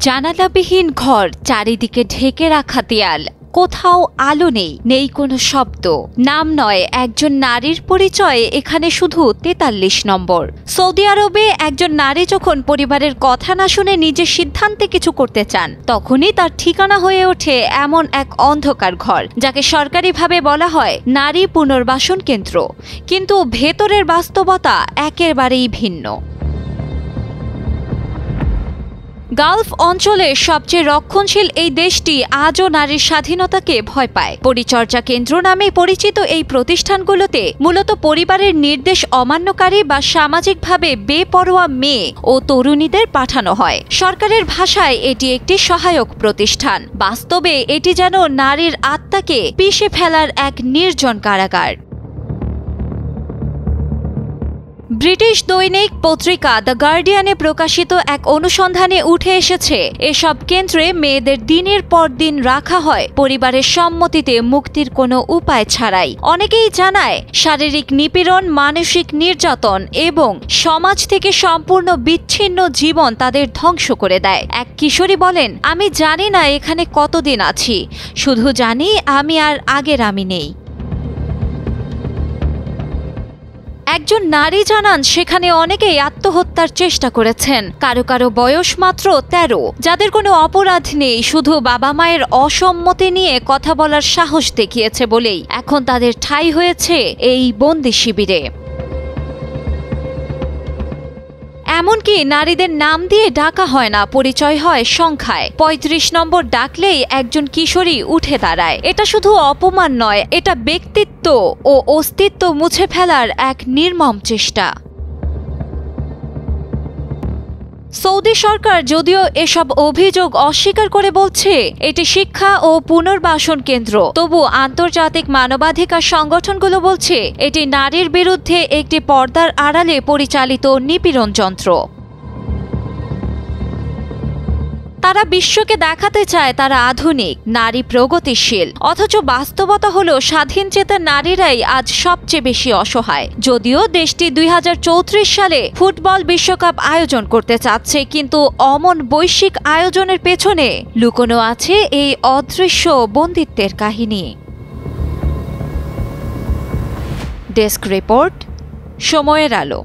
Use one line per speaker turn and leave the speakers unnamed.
জানালাবিহীন ঘর, চারিদিকে ঢেকে রাখা দেয়াল, কোথাও আলো নেই, নেই কোনো শব্দ। নাম নয়, একজন নারীর পরিচয় এখানে শুধু ৪৩ নম্বর। সৌদি আরবে একজন নারী যখন পরিবারের কথা না শুনে নিজের সিদ্ধান্তে কিছু করতে চান, তখনই তার ঠিকানা হয়ে ওঠে এমন এক অন্ধকার ঘর, যাকে সরকারিভাবে বলা হয় নারী পুনর্বাসন কেন্দ্র। কিন্তু ভেতরের বাস্তবতা একেবারেই ভিন্ন। গালফ অঞ্চলের সবচেয়ে রক্ষণশীল এই দেশটি আজও নারীর স্বাধীনতাকে ভয় পায়। পরিচর্যা কেন্দ্র নামে পরিচিত এই প্রতিষ্ঠানগুলোতে মূলত পরিবারের নির্দেশ অমান্যকারী বা সামাজিকভাবে বেপরোয়া মেয়ে ও তরুণীদের পাঠানো হয়। সরকারের ভাষায় এটি একটি সহায়ক প্রতিষ্ঠান, বাস্তবে এটি যেন নারীর আত্মাকে পিষে ফেলার এক নির্জন কারাগার। ব্রিটিশ দৈনিক পত্রিকা দ্য গার্ডিয়ানে প্রকাশিত এক অনুসন্ধানে উঠে এসেছে, এসব কেন্দ্রে মেয়েদের দিনের পর দিন রাখা হয় পরিবারের সম্মতিতে মুক্তির কোনো উপায় ছাড়াই। অনেকেই জানায় শারীরিক নিপীড়ন, মানসিক নির্যাতন এবং সমাজ থেকে সম্পূর্ণ বিচ্ছিন্ন জীবন তাদের ধ্বংস করে দেয়। এক কিশোরী বলেন, আমি জানি না এখানে কতদিন আছি, শুধু জানি আমি আর আগের আমি নেই। একজন নারী জানান, সেখানে অনেকেই আত্মহত্যার চেষ্টা করেছেন। কারো কারো বয়স মাত্র ১৩, যাদের কোনো অপরাধ নেই, শুধু বাবা মায়ের অসম্মতি নিয়ে কথা বলার সাহস দেখিয়েছে বলেই এখন তাদের ঠাঁই হয়েছে এই বন্দি শিবিরে। এমনকি নারীদের নাম দিয়ে ডাকা হয় না, পরিচয় হয় সংখ্যায়। ৩৫ নম্বর ডাকলেই একজন কিশোরী উঠে দাঁড়ায়। এটা শুধু অপমান নয়, এটা ব্যক্তিত্ব ও অস্তিত্ব মুছে ফেলার এক নির্মম চেষ্টা। সৌদি সরকার যদিও এসব অভিযোগ অস্বীকার করে বলছে এটি শিক্ষা ও পুনর্বাসন কেন্দ্র, তবু আন্তর্জাতিক মানবাধিকার সংগঠনগুলো বলছে এটি নারীর বিরুদ্ধে একটি পর্দার আড়ালে পরিচালিত নিপীড়ন যন্ত্র। তারা বিশ্বকে দেখাতে চায় তারা আধুনিক, নারী প্রগতিশীল, অথচ বাস্তবতা হলো স্বাধীনচেতা নারীরাই আজ সবচেয়ে বেশি অসহায়। যদিও দেশটি ২০৩৪ সালে ফুটবল বিশ্বকাপ আয়োজন করতে চাচ্ছে, কিন্তু অমন বৈশ্বিক আয়োজনের পেছনে লুকোনো আছে এই অদৃশ্য বন্দিত্বের কাহিনী। ডেস্ক রিপোর্ট, সময়ের আলো।